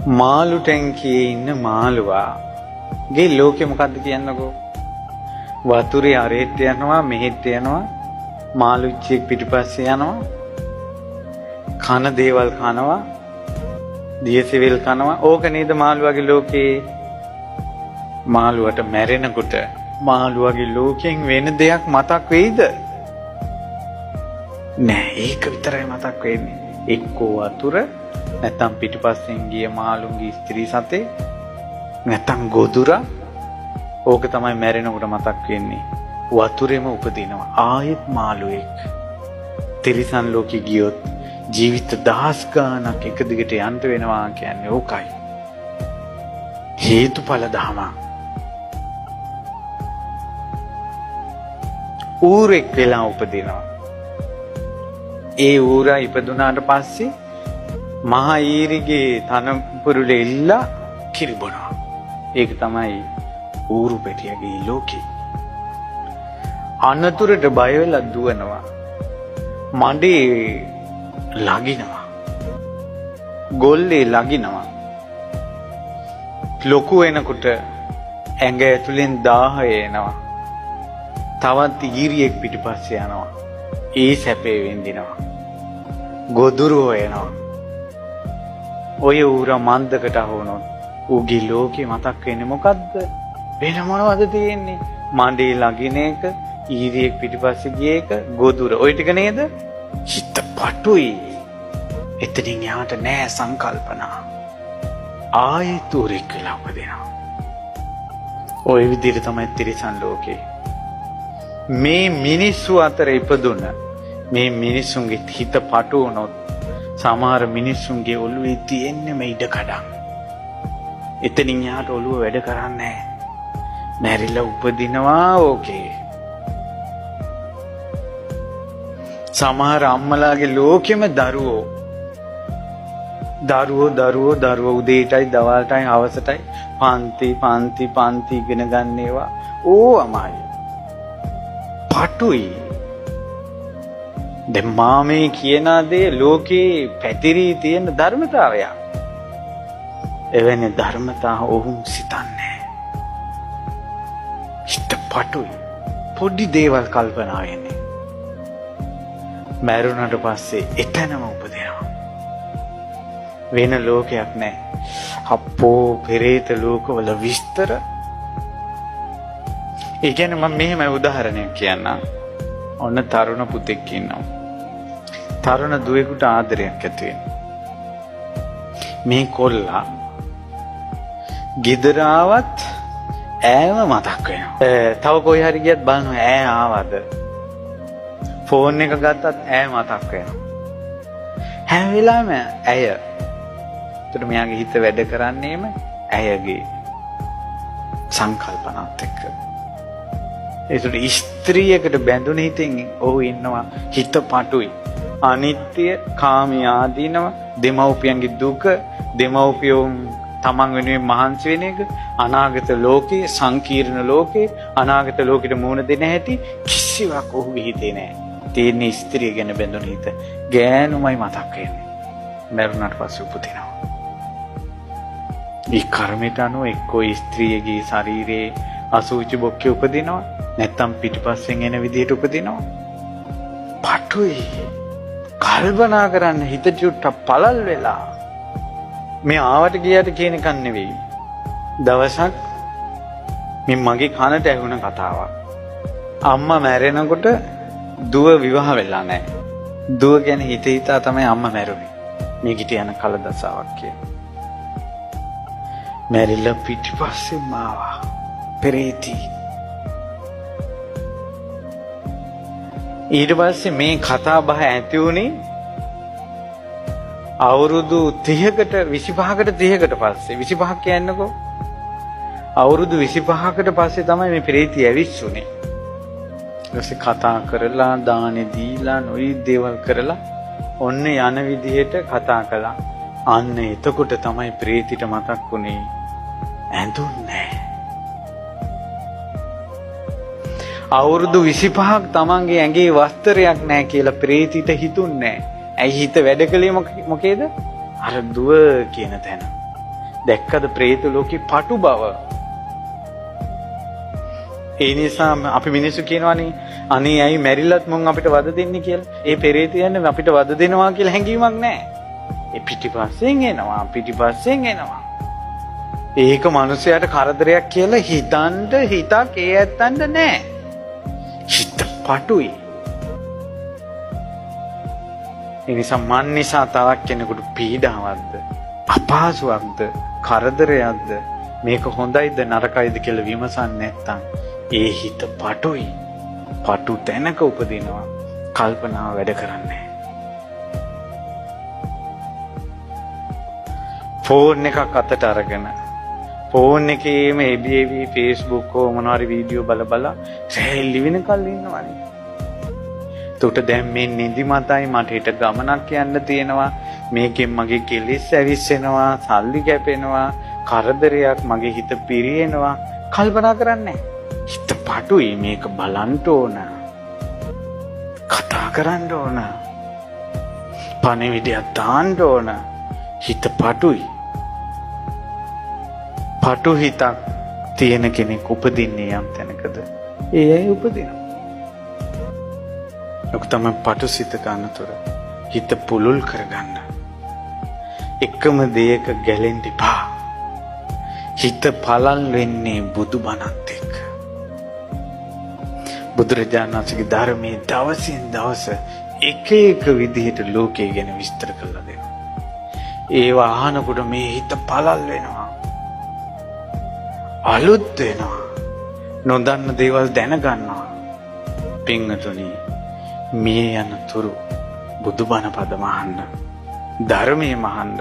මාළු ටැංකියේ ඉන්න මාළුවාගේ ලෝකෙ මොකද්ද කියන්නකෝ? වතුරේ අරෙත් යනවා මෙහෙත් යනවා, මාළුච්චියෙක් පිටිපස්සේ යනවා, කන දේවල් කනවා, දියසෙවිල් කනවා. ඕක නේද මාළුවාගේ ලෝකේ? මාළුවට මැරෙනකොට මාළුවාගේ ලෝකෙන් වෙන දෙයක් මතක් වෙයිද? නෑ, ඒක විතරයි මතක් වෙන්නේ. එක්කෝ වතුර, නැත්තම් පිටිපස්සෙන් ගිය මාළුන්ගේ ස්ත්‍රී සතේ, නැත්තම් ගොදුරා. ඕක තමයි මැරෙනකොට මතක් වෙන්නේ. වතුරෙම උපදිනවා ආයෙත් මාළුවෙක්. තිරිසන් ලෝකෙ ගියොත් ජීවිත දහස් ගාණක් එක දිගට යන්න වෙනවා කියන්නේ ඕකයි. හේතුඵල ධම. ඌරෙක් වෙලා උපදිනවා. ඒ ඌරා ඉපදුනාට පස්සේ මහා ඊරිගේ තනපුරුලේ ඉල්ලා කිරිබොනවා. ඒක තමයි ඌරු පැටියගේ ලෝකේ. අනතුරට බය වෙලා දුවනවා. මඩේ ලගිනවා. ගොල්ලේ ලගිනවා. ලොකු වෙනකොට ඇඟ ඇතුලෙන් දාහය එනවා. තවත් ඊරියෙක් පිටිපස්සේ යනවා. ඒ සැපේ විඳිනවා. ගොදුරු හොයනවා. ඔය ඌරා මන්දකට අහුනොත් ඌගේ ලෝකේ මතක් වෙන්නේ මොකද්ද? වෙන මොනවද තියෙන්නේ? මඩේ ලගින එක, ඊරියෙක් පිටිපස්සේ ගිය එක, ගොදුර. ওই ටික නේද? හිත පටුයි. එතනින් යාට නෑ සංකල්පනා. ආයෙත් ඌරෙක් වෙලා උපදිනවා. ওই විදිහට තමයි තිරිසන් ලෝකේ. මේ මිනිස්සු අතර ඉපදුන මේ මිනිස්සුන්ගේ හිත පටු වුණොත් සමහර මිනිස්සුන්ගේ ඔළුවේ තියෙන්නේ ඉඩ කඩන්. එතනින් යාට ඔළුව වැඩ කරන්නේ නැහැ. මැරිලා උපදිනවා ඕකේ. සමහර අම්මලාගේ ලෝකෙම දරුවෝ උදේටයි දවල්ටයි හවසටයි පන්ති ඉගෙන ගන්නේවා. අමයි. පටුයි. දැන් මාමේ කියන දේ ලෝකේ පැතිරී තියෙන ධර්මතාවයක්. එවැනි ධර්මතා ඔවුන් සිතන්නේ. හිත පටුයි. පොඩි දේවල් කල්පනා වෙන්නේ. මැරුණට පස්සේ එතනම උපදිනවා. වෙන ලෝකයක් නැහැ. අප්පෝ පෙරේත ලෝකවල විස්තර. ඒ කියන්නේ මම මෙහෙම උදාහරණයක් කියන්නම්. ඔන්න තරුණ පුතෙක් ඉන්නවා. තරුණ දුවෙකුට ආදරයක් ඇති වෙනවා. මේ කොල්ලා ගෙදර ආවත් ඈව මතක් වෙනවා. තව කොයි හරි ගියත් බලනවා ඈ ආවද? ෆෝන් එක ගත්තත් ඈ මතක් වෙනවා. හැම වෙලාවෙම ඇය. ඒතර මෙයාගේ හිත වැඩ කරන්නේම ඇයගේ සංකල්පනාත් එක්ක. ඒතර ස්ත්‍රියකට බැඳුන හිතෙන් ඔහු ඉන්නවා හිත පටුයි. අනිත්‍ය, කාමී ආදීනව, දෙමව්පියන්ගේ දුක, දෙමව්පියන් තමන් වෙනුවෙන් මහන්සි වෙන එක, අනාගත ලෝකේ, සංකීර්ණ ලෝකේ, අනාගත ලෝකෙට මුහුණ දෙන හැටි කිසිවක් ඔහුගේ හිතේ නැහැ. තියෙන ස්ත්‍රිය ගැන බැඳුන හිත ගෑනුමයි මතක් වෙන්නේ. මරුණාට පස්සේ උපදිනවා. ඒ කර්මයට අනුව එක්කෝ ස්ත්‍රියගේ ශරීරයේ අසුචි බොක්කේ උපදිනවා, නැත්තම් පිටිපස්සෙන් එන විදිහට උපදිනවා. පටුයි. කල්පනා කරන්න හිත චුට්ටක් පළල් වෙලා. මේ ආවට ගියට කියන එකක් නෙවෙයි. දවසක් මේ මගේ කනට ඇහුණ කතාවක්. අම්මා මැරෙනකොට දුව විවාහ වෙලා නැහැ. දුව ගැන හිතා තමයි අම්මා මැරුණේ. මේ ගිට යන කලදසාවක් කියලා. මැරිලා පිටිපස්සේ මාවා පෙරේති. ඊට පස්සේ මේ කතා බහ ඇති වුණේ අවුරුදු 30කට 25කට 30කට පස්සේ. 25ක් කියන්නකෝ. අවුරුදු 25කට පස්සේ තමයි මේ ප්‍රේතිය ඇවිස්සුනේ. ඊපස්සේ කතා කරලා දානේ දීලා නොයි දේවල් කරලා ඔන්න යන විදිහට කතා කළා. අන්න එතකොට තමයි ප්‍රේතිට මතක් වුණේ ඇඳුන්නේ. අවුරුදු 25ක් තමන්ගේ ඇඟේ වස්ත්‍රයක් නැහැ කියලා ප්‍රේතිට හිතුන්නේ නැහැ. ඇයි හිත වැඩ කළේ මොකේද? අර දුව කියන තැන. දැක්කද പ്രേත ලෝකේ පටු බව? ඒ නිසා අපි මිනිස්සු කියනවානේ අනේ ඇයි මැරිලත් මොන් අපිට වද දෙන්නේ කියලා. ඒ පෙරේතයන් අපිට වද දෙනවා කියලා හැඟීමක් නැහැ. ඒ පිටිපස්සෙන් එනවා. ඒක මිනිසයාට කරදරයක් කියලා හිතක් ඒ ඇත්තන්ට නැහැ. හිත පටුයි. ඒ නිසා මන් නිසා තවක් කෙනෙකුට පීඩාවක්ද, අපහසුයක්ද, කරදරයක්ද, මේක හොඳයිද නරකයිද කියලා විමසන්නේ නැත්නම් ඒ හිත පටුයි. පටු තැනක උපදිනවා. කල්පනාව වැඩ කරන්නේ. ෆෝන් එකක් අතට අරගෙන ෆෝන් එකේම එබී Facebook හෝ මොනවාරි වීඩියෝ බල සෑහෙලි වෙනකල් ඉන්නවනේ. එතකොට දැන් මේ නිදිමතයි මට හිට ගමනක් යන්න තියෙනවා. මේකෙන් මගේ කෙලෙස් ඇවිස්සෙනවා, සල්ලි කැපෙනවා, කරදරයක්, මගේ හිත පිරියෙනවා. කල්පනා කරන්නේ. හිත පටුයි. මේක බලන්න ඕන. කතා කරන්න ඕන. පණිවිඩයක් දාන්න ඕන. හිත පටුයි. පටු හිතක් තියෙන කෙනෙක් උපදින්නේ යම් තැනකද? ඒ අය උපදිනවා. ඔක තමයි පටු සිත ගන්නතොර හිත පුලුල් කරගන්න. එකම දෙයක ගැලෙන්න එපා. හිත පළල් වෙන්නේ බුදුබණත් එක්ක. බුදුරජාණන් වහන්සේගේ ධර්මයේ දවසින් දවස එක විදිහට ලෝකය ගැන විස්තර කරලා දෙනවා. ඒවා අහනකොට මේ හිත පළල් වෙනවා. අලුත් වෙනවා. නොදන්න දේවල් දැනගන්නවා. පින්වතුනි, මේ යන තුරු බුදුබණ පද මහන්න, ධර්මයේ මහන්න,